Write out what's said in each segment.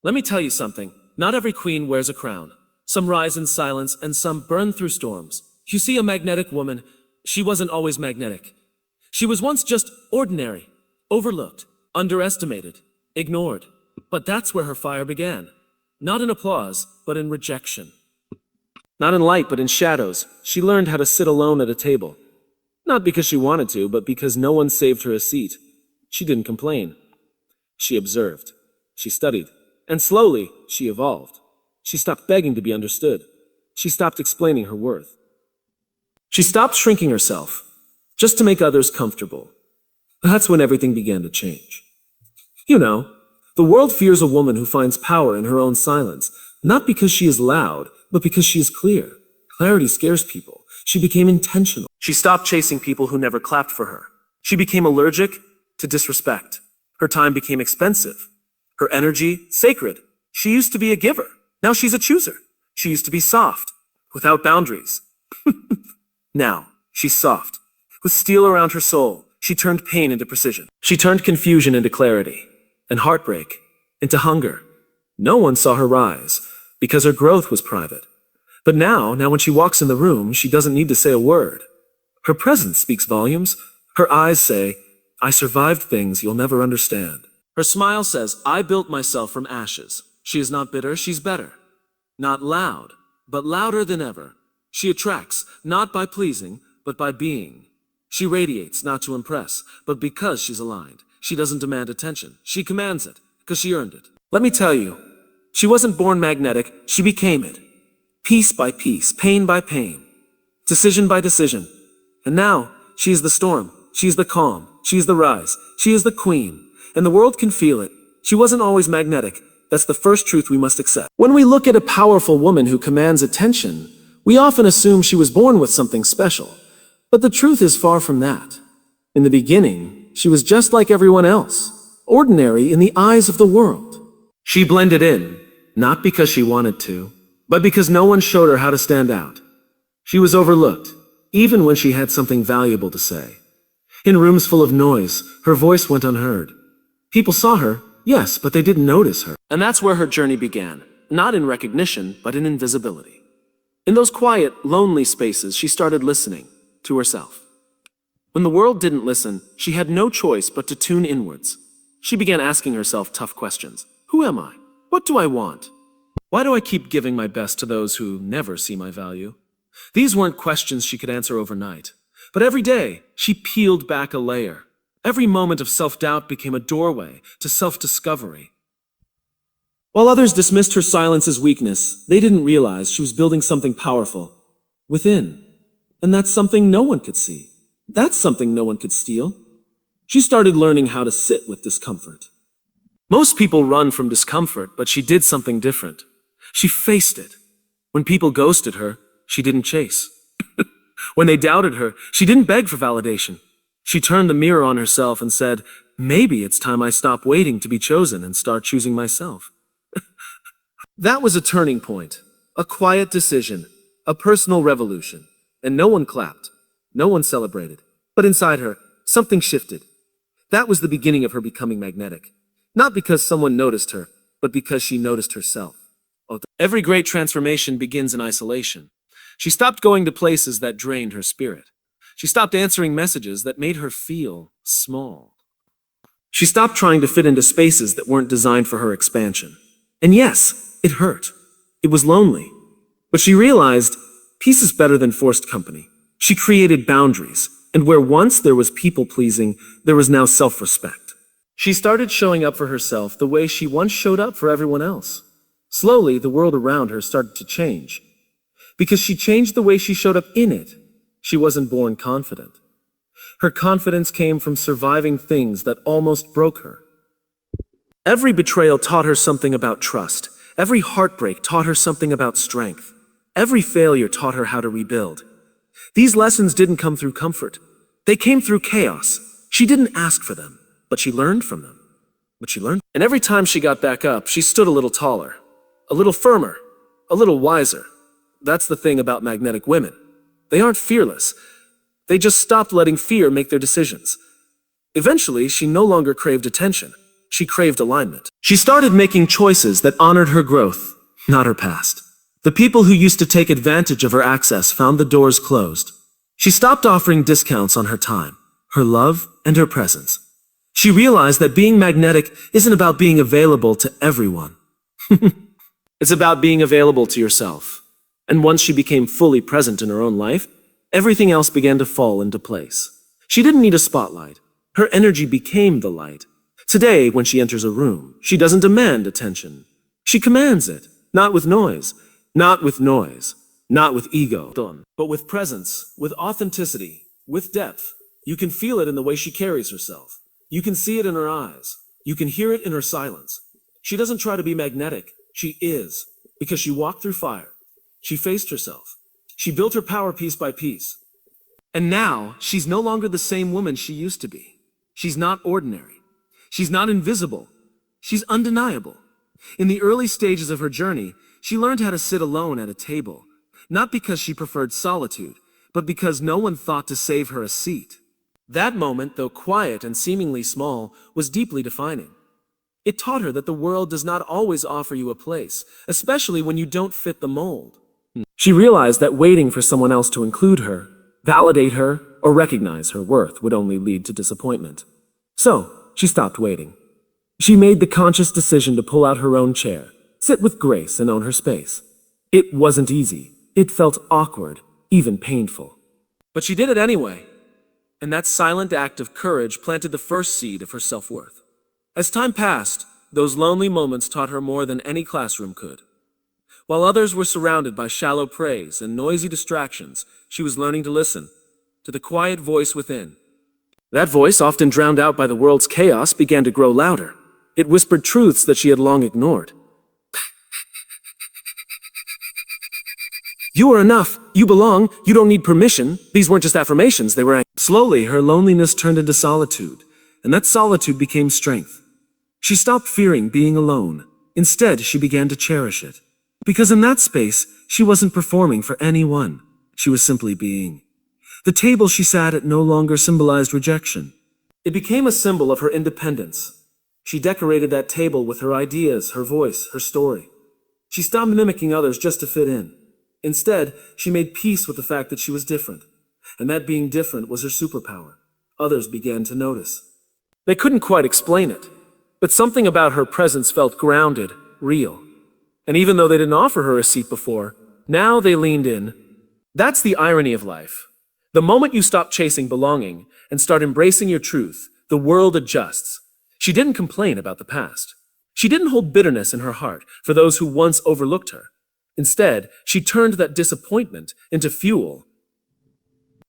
Let me tell you something. Not every queen wears a crown. Some rise in silence and some burn through storms. You see a magnetic woman, she wasn't always magnetic. She was once just ordinary, overlooked, underestimated, ignored. But that's where her fire began. Not in applause, but in rejection. Not in light, but in shadows. She learned how to sit alone at a table. Not because she wanted to, but because no one saved her a seat. She didn't complain. She observed. She studied. And slowly, she evolved. She stopped begging to be understood. She stopped explaining her worth. She stopped shrinking herself, just to make others comfortable. That's when everything began to change. You know, the world fears a woman who finds power in her own silence, not because she is loud, but because she is clear. Clarity scares people. She became intentional. She stopped chasing people who never clapped for her. She became allergic to disrespect. Her time became expensive. Her energy, sacred. She used to be a giver. Now she's a chooser. She used to be soft, without boundaries. Now, she's soft. With steel around her soul, she turned pain into precision. She turned confusion into clarity, and heartbreak into hunger. No one saw her rise, because her growth was private. But now when she walks in the room, she doesn't need to say a word. Her presence speaks volumes. Her eyes say, I survived things you'll never understand. Her smile says, I built myself from ashes. She is not bitter, she's better. Not loud, but louder than ever. She attracts, not by pleasing, but by being. She radiates, not to impress, but because she's aligned. She doesn't demand attention. She commands it, because she earned it. Let me tell you, she wasn't born magnetic, she became it. Piece by piece, pain by pain, decision by decision. And now, she is the storm, she is the calm, she is the rise, she is the queen. And the world can feel it. She wasn't always magnetic. That's the first truth we must accept. When we look at a powerful woman who commands attention, we often assume she was born with something special. But the truth is far from that. In the beginning, she was just like everyone else, ordinary in the eyes of the world. She blended in, not because she wanted to, but because no one showed her how to stand out. She was overlooked, even when she had something valuable to say. In rooms full of noise, her voice went unheard. People saw her, yes, but they didn't notice her. And that's where her journey began, not in recognition, but in invisibility. In those quiet, lonely spaces, she started listening to herself. When the world didn't listen, she had no choice but to tune inwards. She began asking herself tough questions. Who am I? What do I want? Why do I keep giving my best to those who never see my value? These weren't questions she could answer overnight. But every day, she peeled back a layer. Every moment of self-doubt became a doorway to self-discovery. While others dismissed her silence as weakness, they didn't realize she was building something powerful within. And that's something no one could see. That's something no one could steal. She started learning how to sit with discomfort. Most people run from discomfort, but she did something different. She faced it. When people ghosted her, she didn't chase. When they doubted her, she didn't beg for validation. She turned the mirror on herself and said, maybe it's time I stop waiting to be chosen and start choosing myself. That was a turning point, a quiet decision, a personal revolution. And no one clapped, no one celebrated. But inside her, something shifted. That was the beginning of her becoming magnetic. Not because someone noticed her, but because she noticed herself. Every great transformation begins in isolation. She stopped going to places that drained her spirit. She stopped answering messages that made her feel small. She stopped trying to fit into spaces that weren't designed for her expansion. And yes, it hurt. It was lonely. But she realized peace is better than forced company. She created boundaries, and where once there was people-pleasing, there was now self-respect. She started showing up for herself the way she once showed up for everyone else. Slowly, the world around her started to change. Because she changed the way she showed up in it. She wasn't born confident. Her confidence came from surviving things that almost broke her. Every betrayal taught her something about trust. Every heartbreak taught her something about strength. Every failure taught her how to rebuild. These lessons didn't come through comfort. They came through chaos. She didn't ask for them, but she learned from them. And every time she got back up, she stood a little taller, a little firmer, a little wiser. That's the thing about magnetic women. They aren't fearless. They just stopped letting fear make their decisions. Eventually, she no longer craved attention. she craved alignment. She started making choices that honored her growth, not her past. The people who used to take advantage of her access found the doors closed. She stopped offering discounts on her time, her love, and her presence. She realized that being magnetic isn't about being available to everyone. It's about being available to yourself. And once she became fully present in her own life, everything else began to fall into place. She didn't need a spotlight. Her energy became the light. Today, when she enters a room, she doesn't demand attention. She commands it, not with noise, not with ego, but with presence, with authenticity, with depth. You can feel it in the way she carries herself. You can see it in her eyes. You can hear it in her silence. She doesn't try to be magnetic. She is, because she walked through fire. She faced herself. She built her power piece by piece. And now, she's no longer the same woman she used to be. She's not ordinary. She's not invisible. She's undeniable. In the early stages of her journey, she learned how to sit alone at a table, not because she preferred solitude, but because no one thought to save her a seat. That moment, though quiet and seemingly small, was deeply defining. It taught her that the world does not always offer you a place, especially when you don't fit the mold. She realized that waiting for someone else to include her, validate her, or recognize her worth would only lead to disappointment. So, she stopped waiting. She made the conscious decision to pull out her own chair, sit with grace, and own her space. It wasn't easy. It felt awkward, even painful. But she did it anyway. And that silent act of courage planted the first seed of her self-worth. As time passed, those lonely moments taught her more than any classroom could. While others were surrounded by shallow praise and noisy distractions, she was learning to listen to the quiet voice within. That voice, often drowned out by the world's chaos, began to grow louder. It whispered truths that she had long ignored. You are enough. You belong. You don't need permission. These weren't just affirmations, they were... Slowly, her loneliness turned into solitude, and that solitude became strength. She stopped fearing being alone. Instead, she began to cherish it. Because in that space, she wasn't performing for anyone. She was simply being. The table she sat at no longer symbolized rejection. It became a symbol of her independence. She decorated that table with her ideas, her voice, her story. She stopped mimicking others just to fit in. Instead, she made peace with the fact that she was different, and that being different was her superpower. Others began to notice. They couldn't quite explain it, but something about her presence felt grounded, real. And even though they didn't offer her a seat before, now they leaned in. That's the irony of life. The moment you stop chasing belonging and start embracing your truth, the world adjusts. She didn't complain about the past. She didn't hold bitterness in her heart for those who once overlooked her. Instead, she turned that disappointment into fuel.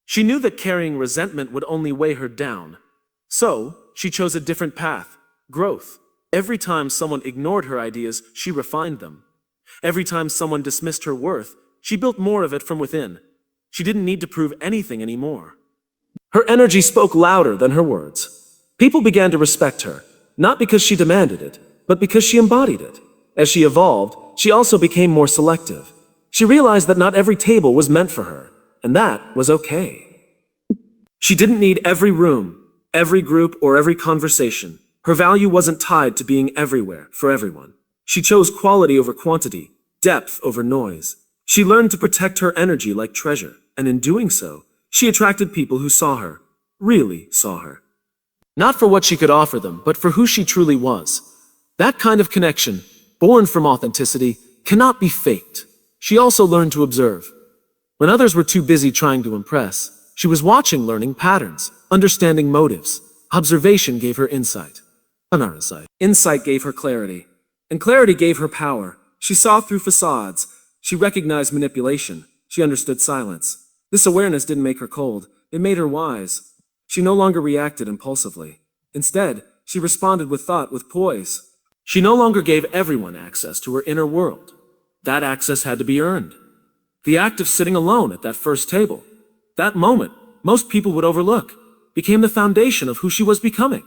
She knew that carrying resentment would only weigh her down. So, she chose a different path, growth. Every time someone ignored her ideas, she refined them. Every time someone dismissed her worth, she built more of it from within. She didn't need to prove anything anymore. Her energy spoke louder than her words. People began to respect her, not because she demanded it, but because she embodied it. As she evolved, she also became more selective. She realized that not every table was meant for her, and that was okay. She didn't need every room, every group, or every conversation. Her value wasn't tied to being everywhere for everyone. She chose quality over quantity, depth over noise. She learned to protect her energy like treasure, and in doing so, she attracted people who saw her, really saw her. Not for what she could offer them, but for who she truly was. That kind of connection, born from authenticity, cannot be faked. She also learned to observe. When others were too busy trying to impress, she was watching, learning patterns, understanding motives. Observation gave her insight. Insight gave her clarity. And clarity gave her power. She saw through facades. She recognized manipulation. She understood silence. This awareness didn't make her cold. It made her wise. She no longer reacted impulsively. Instead, she responded with thought, with poise. She no longer gave everyone access to her inner world. That access had to be earned. The act of sitting alone at that first table, that moment most people would overlook, became the foundation of who she was becoming.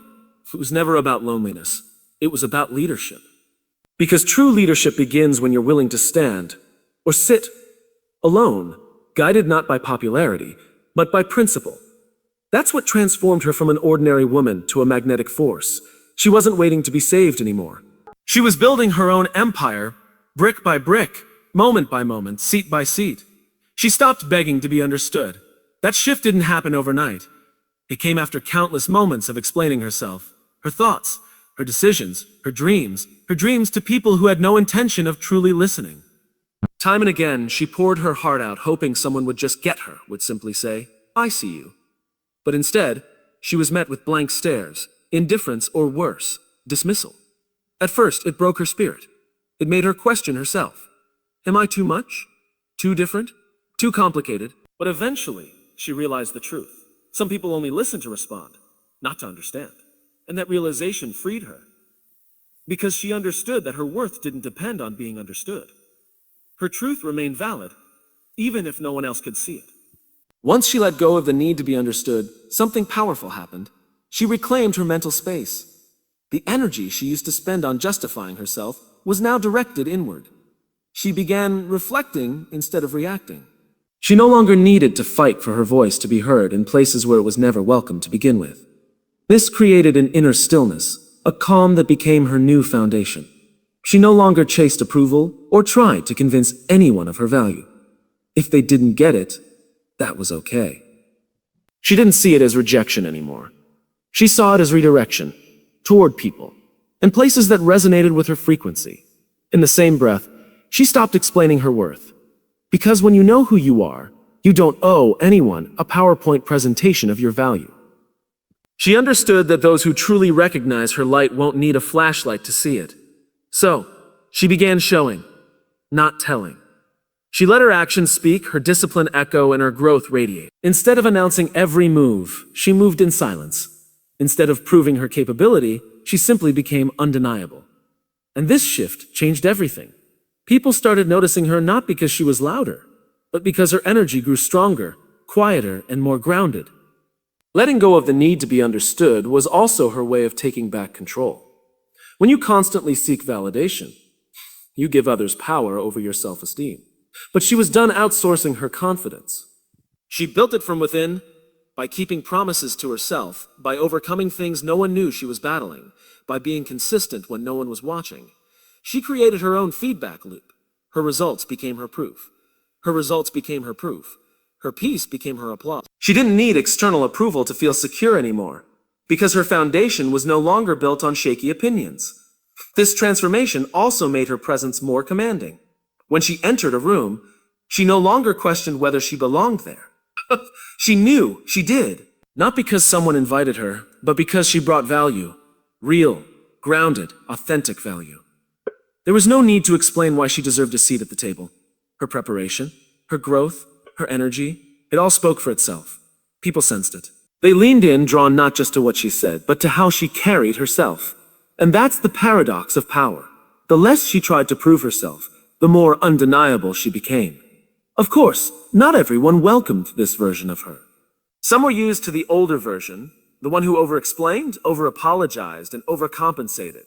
It was never about loneliness. It was about leadership. Because true leadership begins when you're willing to stand or sit alone, guided not by popularity, but by principle. That's what transformed her from an ordinary woman to a magnetic force. She wasn't waiting to be saved anymore. She was building her own empire, brick by brick, moment by moment, seat by seat. She stopped begging to be understood. That shift didn't happen overnight. It came after countless moments of explaining herself, her thoughts, her decisions, her dreams to people who had no intention of truly listening. Time and again, she poured her heart out, hoping someone would just get her, would simply say, "I see you." But instead, she was met with blank stares, indifference, or worse, dismissal. At first, it broke her spirit. It made her question herself. Am I too much? Too different? Too complicated? But eventually, she realized the truth. Some people only listen to respond, not to understand. And that realization freed her. Because she understood that her worth didn't depend on being understood. Her truth remained valid, even if no one else could see it. Once she let go of the need to be understood, something powerful happened. She reclaimed her mental space. The energy she used to spend on justifying herself was now directed inward. She began reflecting instead of reacting. She no longer needed to fight for her voice to be heard in places where it was never welcome to begin with. This created an inner stillness, a calm that became her new foundation. She no longer chased approval or tried to convince anyone of her value. If they didn't get it, that was okay. She didn't see it as rejection anymore. She saw it as redirection toward people and places that resonated with her frequency. In the same breath, she stopped explaining her worth. Because when you know who you are, you don't owe anyone a PowerPoint presentation of your value. She understood that those who truly recognize her light won't need a flashlight to see it. So, she began showing, not telling. She let her actions speak, her discipline echo, and her growth radiate. Instead of announcing every move, she moved in silence. Instead of proving her capability, she simply became undeniable. And this shift changed everything. People started noticing her not because she was louder, but because her energy grew stronger, quieter, and more grounded. Letting go of the need to be understood was also her way of taking back control. When you constantly seek validation, you give others power over your self-esteem. But she was done outsourcing her confidence. She built it from within by keeping promises to herself, by overcoming things no one knew she was battling, by being consistent when no one was watching. She created her own feedback loop. Her results became her proof. Her results became her proof. Her peace became her applause. She didn't need external approval to feel secure anymore, because her foundation was no longer built on shaky opinions. This transformation also made her presence more commanding. When she entered a room, she no longer questioned whether she belonged there. She knew she did, not because someone invited her, but because she brought value. Real, grounded, authentic value. There was no need to explain why she deserved a seat at the table. Her preparation, her growth, her energy, it all spoke for itself. People sensed it. They leaned in, drawn not just to what she said, but to how she carried herself. And that's the paradox of power. The less she tried to prove herself, the more undeniable she became. Of course, not everyone welcomed this version of her. Some were used to the older version, the one who over-explained, over-apologized, and overcompensated.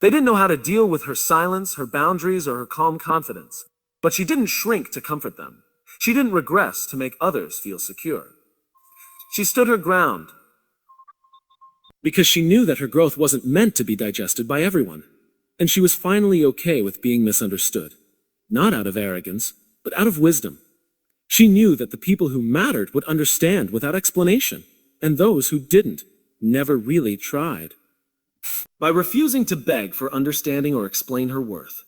They didn't know how to deal with her silence, her boundaries, or her calm confidence. But she didn't shrink to comfort them. She didn't regress to make others feel secure. She stood her ground because she knew that her growth wasn't meant to be digested by everyone. And she was finally okay with being misunderstood. Not out of arrogance, but out of wisdom. She knew that the people who mattered would understand without explanation, and those who didn't never really tried. By refusing to beg for understanding or explain her worth,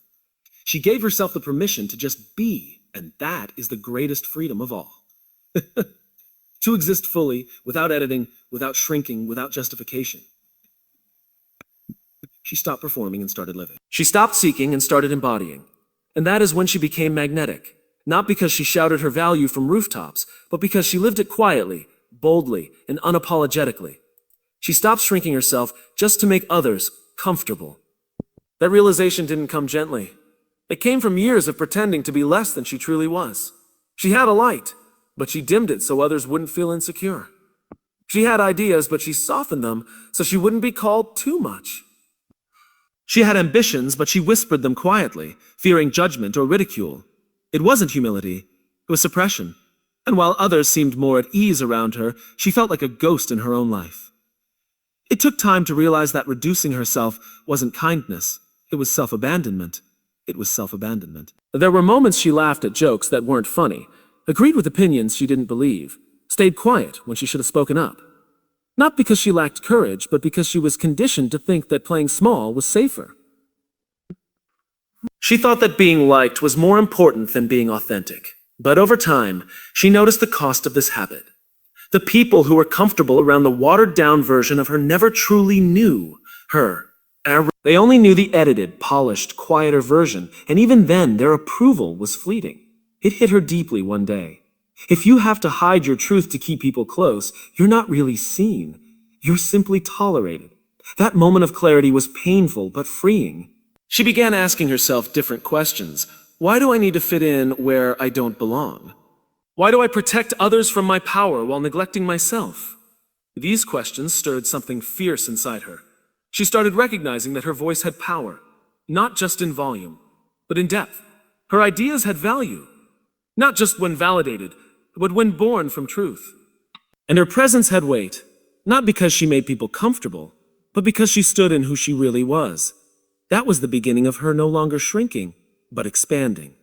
she gave herself the permission to just be, and that is the greatest freedom of all. To exist fully, without editing, without shrinking, without justification. She stopped performing and started living. She stopped seeking and started embodying. And that is when she became magnetic. Not because she shouted her value from rooftops, but because she lived it quietly, boldly, and unapologetically. She stopped shrinking herself just to make others comfortable. That realization didn't come gently. It came from years of pretending to be less than she truly was. She had a light, but she dimmed it so others wouldn't feel insecure. She had ideas, but she softened them so she wouldn't be called too much. She had ambitions, but she whispered them quietly, fearing judgment or ridicule. It wasn't humility, it was suppression. And while others seemed more at ease around her, she felt like a ghost in her own life. It took time to realize that reducing herself wasn't kindness. It was self-abandonment. It was self-abandonment. There were moments she laughed at jokes that weren't funny, agreed with opinions she didn't believe, stayed quiet when she should have spoken up. Not because she lacked courage, but because she was conditioned to think that playing small was safer. She thought that being liked was more important than being authentic. But over time, she noticed the cost of this habit. The people who were comfortable around the watered-down version of her never truly knew her. They only knew the edited, polished, quieter version, and even then their approval was fleeting. It hit her deeply one day. If you have to hide your truth to keep people close, you're not really seen. You're simply tolerated. That moment of clarity was painful but freeing. She began asking herself different questions. Why do I need to fit in where I don't belong? Why do I protect others from my power while neglecting myself? These questions stirred something fierce inside her. She started recognizing that her voice had power, not just in volume, but in depth. Her ideas had value, not just when validated, but when born from truth. And her presence had weight, not because she made people comfortable, but because she stood in who she really was. That was the beginning of her no longer shrinking, but expanding.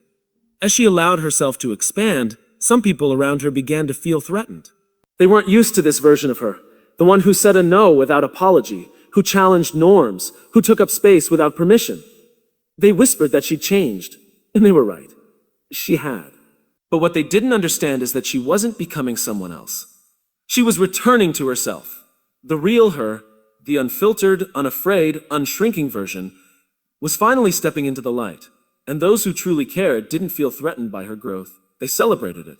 As she allowed herself to expand, some people around her began to feel threatened. They weren't used to this version of her, the one who said a no without apology, who challenged norms, who took up space without permission. They whispered that she'd changed, and they were right. She had. But what they didn't understand is that she wasn't becoming someone else. She was returning to herself. The real her, the unfiltered, unafraid, unshrinking version, was finally stepping into the light. And those who truly cared didn't feel threatened by her growth. They celebrated it.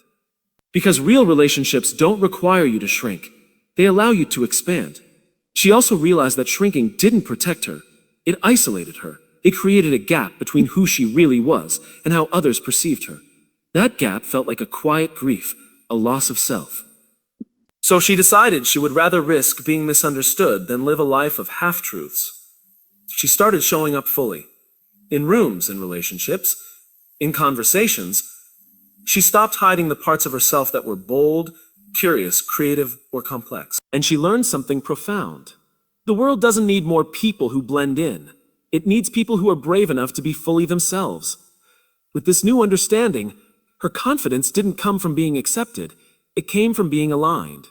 Because real relationships don't require you to shrink. They allow you to expand. She also realized that shrinking didn't protect her. It isolated her. It created a gap between who she really was and how others perceived her. That gap felt like a quiet grief, a loss of self. So she decided she would rather risk being misunderstood than live a life of half-truths. She started showing up fully. In rooms and relationships, in conversations, she stopped hiding the parts of herself that were bold, curious, creative, or complex. And she learned something profound. The world doesn't need more people who blend in. It needs people who are brave enough to be fully themselves. With this new understanding, her confidence didn't come from being accepted. It came from being aligned.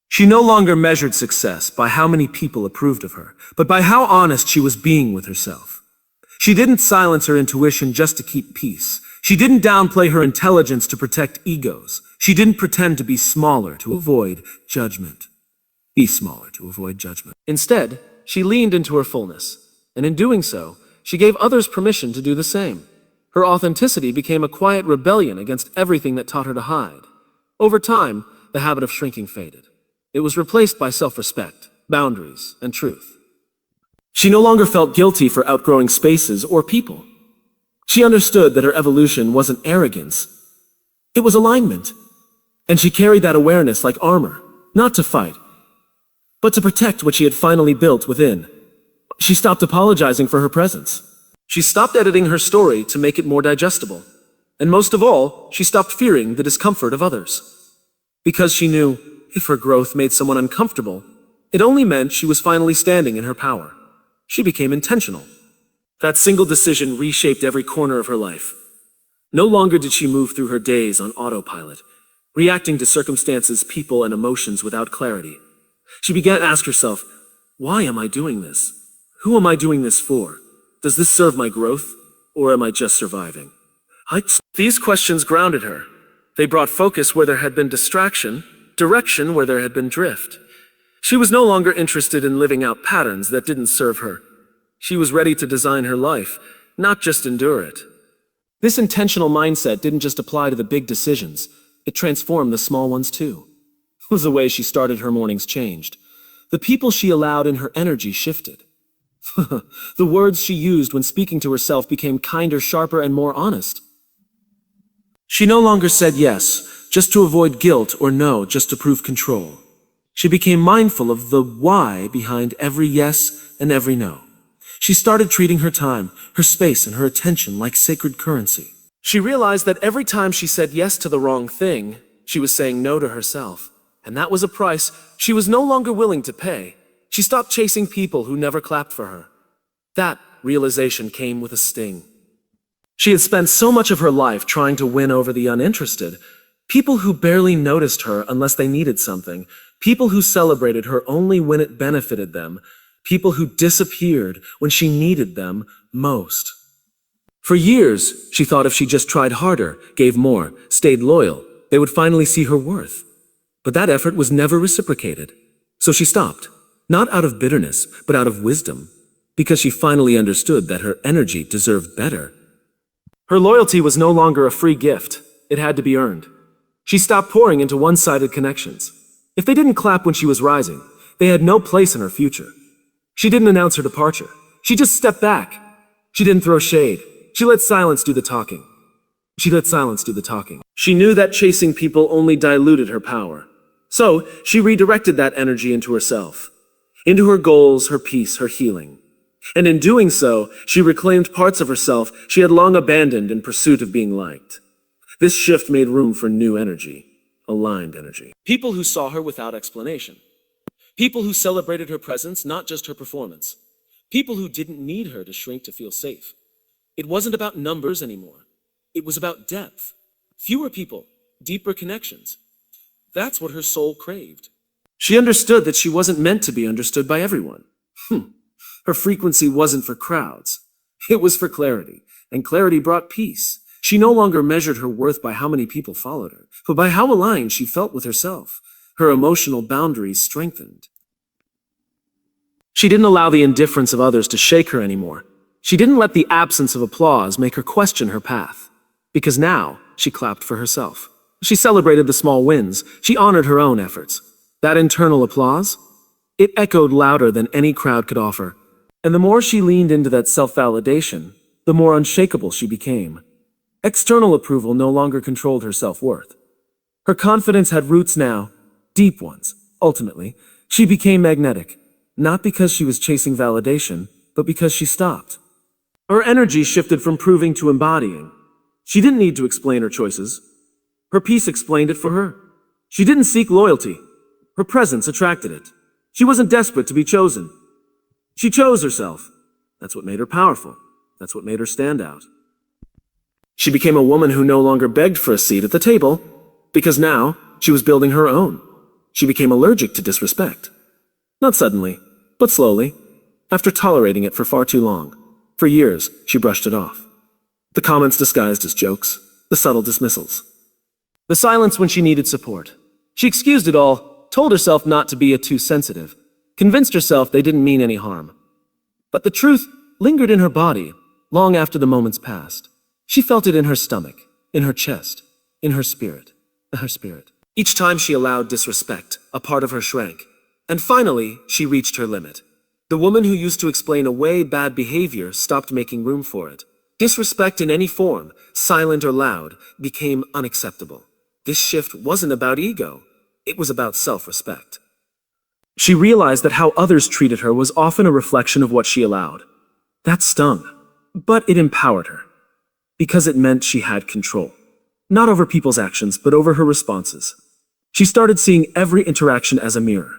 She no longer measured success by how many people approved of her, but by how honest she was being with herself. She didn't silence her intuition just to keep peace. She didn't downplay her intelligence to protect egos. She didn't pretend to be smaller to avoid judgment. Be smaller to avoid judgment. Instead, she leaned into her fullness, and in doing so, she gave others permission to do the same. Her authenticity became a quiet rebellion against everything that taught her to hide. Over time, the habit of shrinking faded. It was replaced by self-respect, boundaries, and truth. She no longer felt guilty for outgrowing spaces or people. She understood that her evolution wasn't arrogance. It was alignment. And she carried that awareness like armor, not to fight, but to protect what she had finally built within. She stopped apologizing for her presence. She stopped editing her story to make it more digestible. And most of all, she stopped fearing the discomfort of others. Because she knew, if her growth made someone uncomfortable, it only meant she was finally standing in her power. She became intentional. That single decision reshaped every corner of her life. No longer did she move through her days on autopilot, reacting to circumstances, people, and emotions without clarity. She began to ask herself, why am I doing this? Who am I doing this for? Does this serve my growth, or am I just surviving? These questions grounded her. They brought focus where there had been distraction, direction where there had been drift. She was no longer interested in living out patterns that didn't serve her. She was ready to design her life, not just endure it. This intentional mindset didn't just apply to the big decisions. It transformed the small ones too. The way she started her mornings changed. The people she allowed in her energy shifted. The words she used when speaking to herself became kinder, sharper, and more honest. She no longer said yes, just to avoid guilt, or no, just to prove control. She became mindful of the why behind every yes and every no. She started treating her time, her space, and her attention like sacred currency. She realized that every time she said yes to the wrong thing, she was saying no to herself. And that was a price she was no longer willing to pay. She stopped chasing people who never clapped for her. That realization came with a sting. She had spent so much of her life trying to win over the uninterested, people who barely noticed her unless they needed something, people who celebrated her only when it benefited them, people who disappeared when she needed them most. For years, she thought if she just tried harder, gave more, stayed loyal, they would finally see her worth. But that effort was never reciprocated. So she stopped, not out of bitterness, but out of wisdom, because she finally understood that her energy deserved better. Her loyalty was no longer a free gift. It had to be earned. She stopped pouring into one-sided connections. If they didn't clap when she was rising, they had no place in her future. She didn't announce her departure. She just stepped back. She didn't throw shade. She let silence do the talking. She knew that chasing people only diluted her power. So, she redirected that energy into herself, into her goals, her peace, her healing. And in doing so, she reclaimed parts of herself she had long abandoned in pursuit of being liked. This shift made room for new energy, aligned energy. People who saw her without explanation. People who celebrated her presence, not just her performance. People who didn't need her to shrink to feel safe. It wasn't about numbers anymore. It was about depth. Fewer people, deeper connections. That's what her soul craved. She understood that she wasn't meant to be understood by everyone. Her frequency wasn't for crowds. It was for clarity, and clarity brought peace. She no longer measured her worth by how many people followed her, but by how aligned she felt with herself. Her emotional boundaries strengthened. She didn't allow the indifference of others to shake her anymore. She didn't let the absence of applause make her question her path. Because now, she clapped for herself. She celebrated the small wins. She honored her own efforts. That internal applause? It echoed louder than any crowd could offer. And the more she leaned into that self-validation, the more unshakable she became. External approval no longer controlled her self-worth. Her confidence had roots now, deep ones. Ultimately, she became magnetic, not because she was chasing validation, but because she stopped. Her energy shifted from proving to embodying. She didn't need to explain her choices. Her peace explained it for her. She didn't seek loyalty. Her presence attracted it. She wasn't desperate to be chosen. She chose herself. That's what made her powerful. That's what made her stand out. She became a woman who no longer begged for a seat at the table, because now she was building her own. She became allergic to disrespect. Not suddenly, but slowly, after tolerating it for far too long. For years, she brushed it off. The comments disguised as jokes, the subtle dismissals. The silence when she needed support. She excused it all, told herself not to be too sensitive, convinced herself they didn't mean any harm. But the truth lingered in her body long after the moments passed. She felt it in her stomach, in her chest, in her spirit. Each time she allowed disrespect, a part of her shrank. And finally, she reached her limit. The woman who used to explain away bad behavior stopped making room for it. Disrespect in any form, silent or loud, became unacceptable. This shift wasn't about ego. It was about self-respect. She realized that how others treated her was often a reflection of what she allowed. That stung, but it empowered her. Because it meant she had control. Not over people's actions, but over her responses. She started seeing every interaction as a mirror.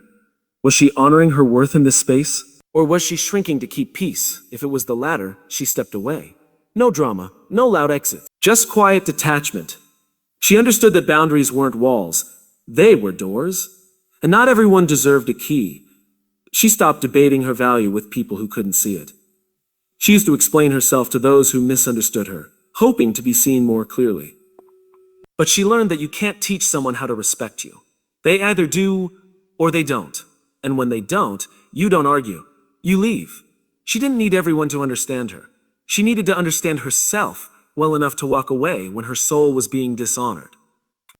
Was she honoring her worth in this space? Or was she shrinking to keep peace? If it was the latter, she stepped away. No drama, no loud exits, just quiet detachment. She understood that boundaries weren't walls. They were doors. And not everyone deserved a key. She stopped debating her value with people who couldn't see it. She used to explain herself to those who misunderstood her, hoping to be seen more clearly. But she learned that you can't teach someone how to respect you. They either do or they don't. And when they don't, you don't argue. You leave. She didn't need everyone to understand her. She needed to understand herself well enough to walk away when her soul was being dishonored.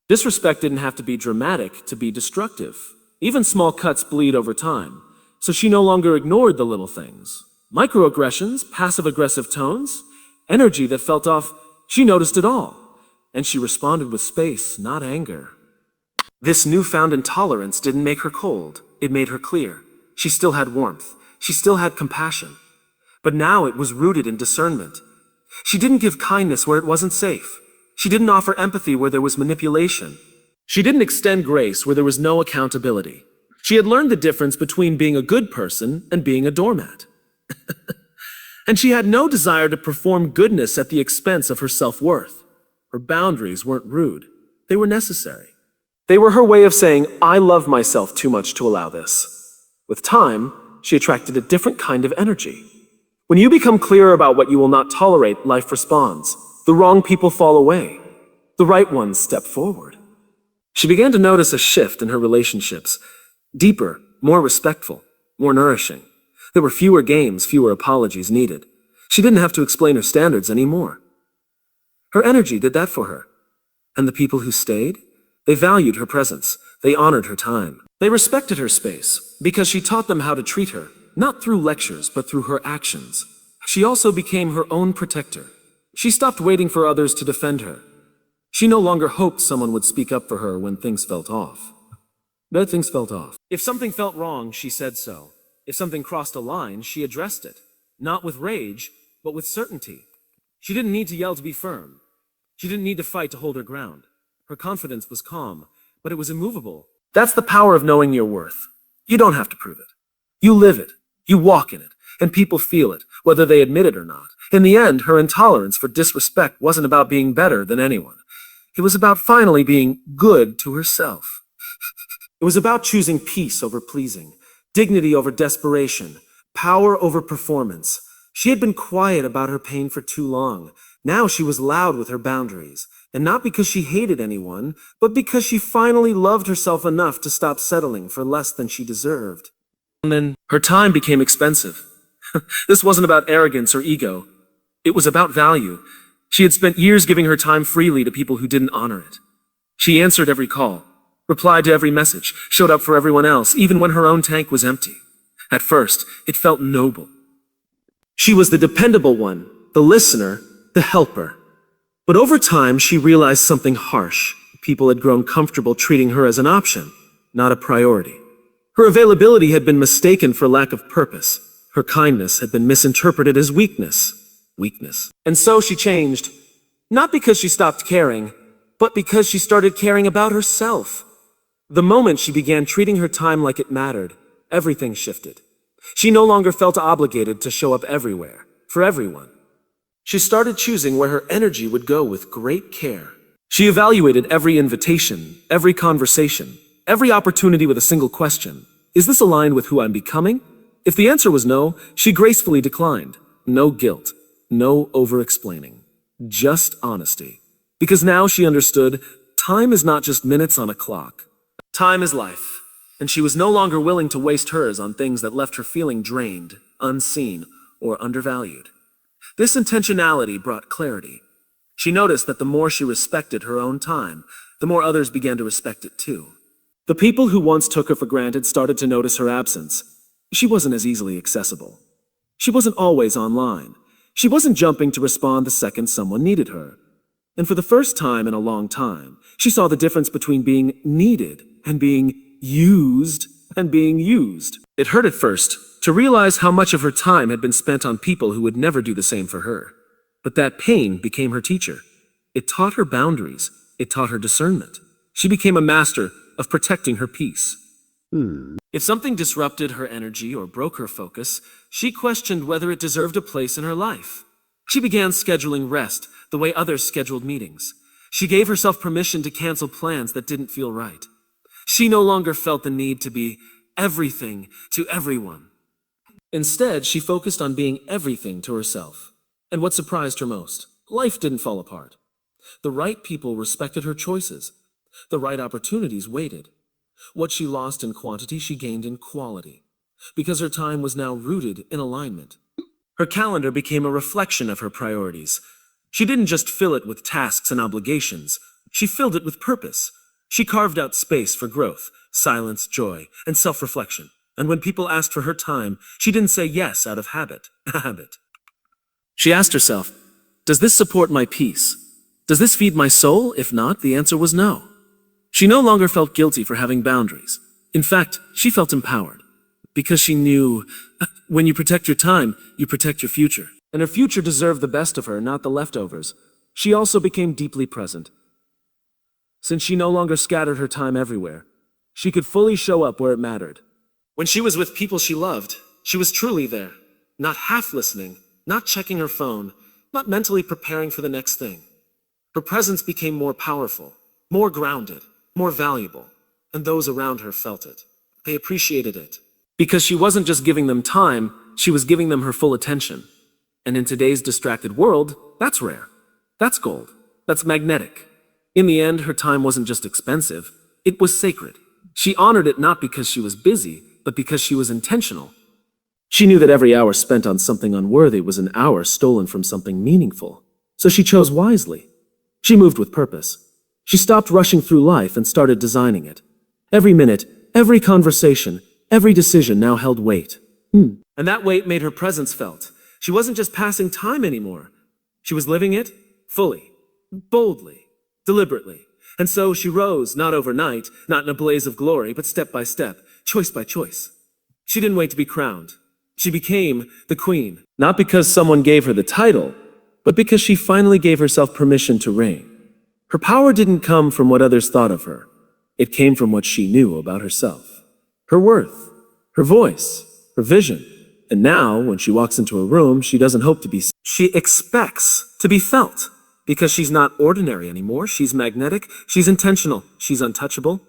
Disrespect didn't have to be dramatic to be destructive. Even small cuts bleed over time. So she no longer ignored the little things. Microaggressions, passive-aggressive tones, energy that felt off, she noticed it all. And she responded with space, not anger. This newfound intolerance didn't make her cold. It made her clear. She still had warmth. She still had compassion. But now it was rooted in discernment. She didn't give kindness where it wasn't safe. She didn't offer empathy where there was manipulation. She didn't extend grace where there was no accountability. She had learned the difference between being a good person and being a doormat. And she had no desire to perform goodness at the expense of her self-worth. Her boundaries weren't rude. They were necessary. They were her way of saying, I love myself too much to allow this. With time, she attracted a different kind of energy. When you become clear about what you will not tolerate, life responds. The wrong people fall away. The right ones step forward. She began to notice a shift in her relationships. Deeper, more respectful, more nourishing. There were fewer games, fewer apologies needed. She didn't have to explain her standards anymore. Her energy did that for her. And the people who stayed? They valued her presence. They honored her time. They respected her space because she taught them how to treat her, not through lectures, but through her actions. She also became her own protector. She stopped waiting for others to defend her. She no longer hoped someone would speak up for her when things felt off. But things felt off. If something felt wrong, she said so. If something crossed a line, she addressed it. Not with rage, but with certainty. She didn't need to yell to be firm. She didn't need to fight to hold her ground. Her confidence was calm, but it was immovable. That's the power of knowing your worth. You don't have to prove it. You live it. You walk in it. And people feel it, whether they admit it or not. In the end, her intolerance for disrespect wasn't about being better than anyone. It was about finally being good to herself. It was about choosing peace over pleasing, dignity over desperation, power over performance. She had been quiet about her pain for too long. Now she was loud with her boundaries. And not because she hated anyone, but because she finally loved herself enough to stop settling for less than she deserved. And then her time became expensive. This wasn't about arrogance or ego. It was about value. She had spent years giving her time freely to people who didn't honor it. She answered every call, replied to every message, showed up for everyone else, even when her own tank was empty. At first, it felt noble. She was the dependable one, the listener, the helper. But over time, she realized something harsh. People had grown comfortable treating her as an option, not a priority. Her availability had been mistaken for lack of purpose. Her kindness had been misinterpreted as weakness. And so she changed, not because she stopped caring, but because she started caring about herself. The moment she began treating her time like it mattered, everything shifted. She no longer felt obligated to show up everywhere, for everyone. She started choosing where her energy would go with great care. She evaluated every invitation, every conversation, every opportunity with a single question. Is this aligned with who I'm becoming? If the answer was no, she gracefully declined. No guilt, no over-explaining, just honesty. Because now she understood, time is not just minutes on a clock. Time is life, and she was no longer willing to waste hers on things that left her feeling drained, unseen, or undervalued. This intentionality brought clarity. She noticed that the more she respected her own time, the more others began to respect it too. The people who once took her for granted started to notice her absence. She wasn't as easily accessible. She wasn't always online. She wasn't jumping to respond the second someone needed her. And for the first time in a long time, she saw the difference between being needed and being used. It hurt at first to realize how much of her time had been spent on people who would never do the same for her. But that pain became her teacher. It taught her boundaries. It taught her discernment. She became a master of protecting her peace. If something disrupted her energy or broke her focus, she questioned whether it deserved a place in her life. She began scheduling rest the way others scheduled meetings. She gave herself permission to cancel plans that didn't feel right. She no longer felt the need to be everything to everyone. Instead, she focused on being everything to herself. And what surprised her most, life didn't fall apart. The right people respected her choices. The right opportunities waited. What she lost in quantity, she gained in quality, because her time was now rooted in alignment. Her calendar became a reflection of her priorities. She didn't just fill it with tasks and obligations. She filled it with purpose. She carved out space for growth, silence, joy, and self-reflection. And when people asked for her time, she didn't say yes out of habit. She asked herself, does this support my peace? Does this feed my soul? If not, the answer was no. She no longer felt guilty for having boundaries. In fact, she felt empowered. Because she knew, when you protect your time, you protect your future. And her future deserved the best of her, not the leftovers. She also became deeply present. Since she no longer scattered her time everywhere, She could fully show up where it mattered. When she was with people she loved, she was truly there, not half listening, not checking her phone, not mentally preparing for the next thing. Her presence became more powerful, more grounded, more valuable, and those around her felt it. They appreciated it. Because she wasn't just giving them time, she was giving them her full attention. And in today's distracted world, that's rare. That's gold. That's magnetic. In the end, her time wasn't just expensive, it was sacred. She honored it not because she was busy, but because she was intentional. She knew that every hour spent on something unworthy was an hour stolen from something meaningful. So she chose wisely. She moved with purpose. She stopped rushing through life and started designing it. Every minute, every conversation, every decision now held weight. And that weight made her presence felt. She wasn't just passing time anymore. She was living it fully, boldly, deliberately. And so she rose, not overnight, not in a blaze of glory, but step by step, choice by choice. She didn't wait to be crowned. She became the queen. Not because someone gave her the title, but because she finally gave herself permission to reign. Her power didn't come from what others thought of her. It came from what she knew about herself. Her worth, her voice, her vision. And now, when she walks into a room, she doesn't hope to be seen. She expects to be felt. Because she's not ordinary anymore, she's magnetic, she's intentional, she's untouchable.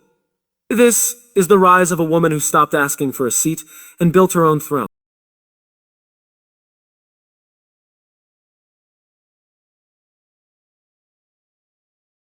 This is the rise of a woman who stopped asking for a seat and built her own throne.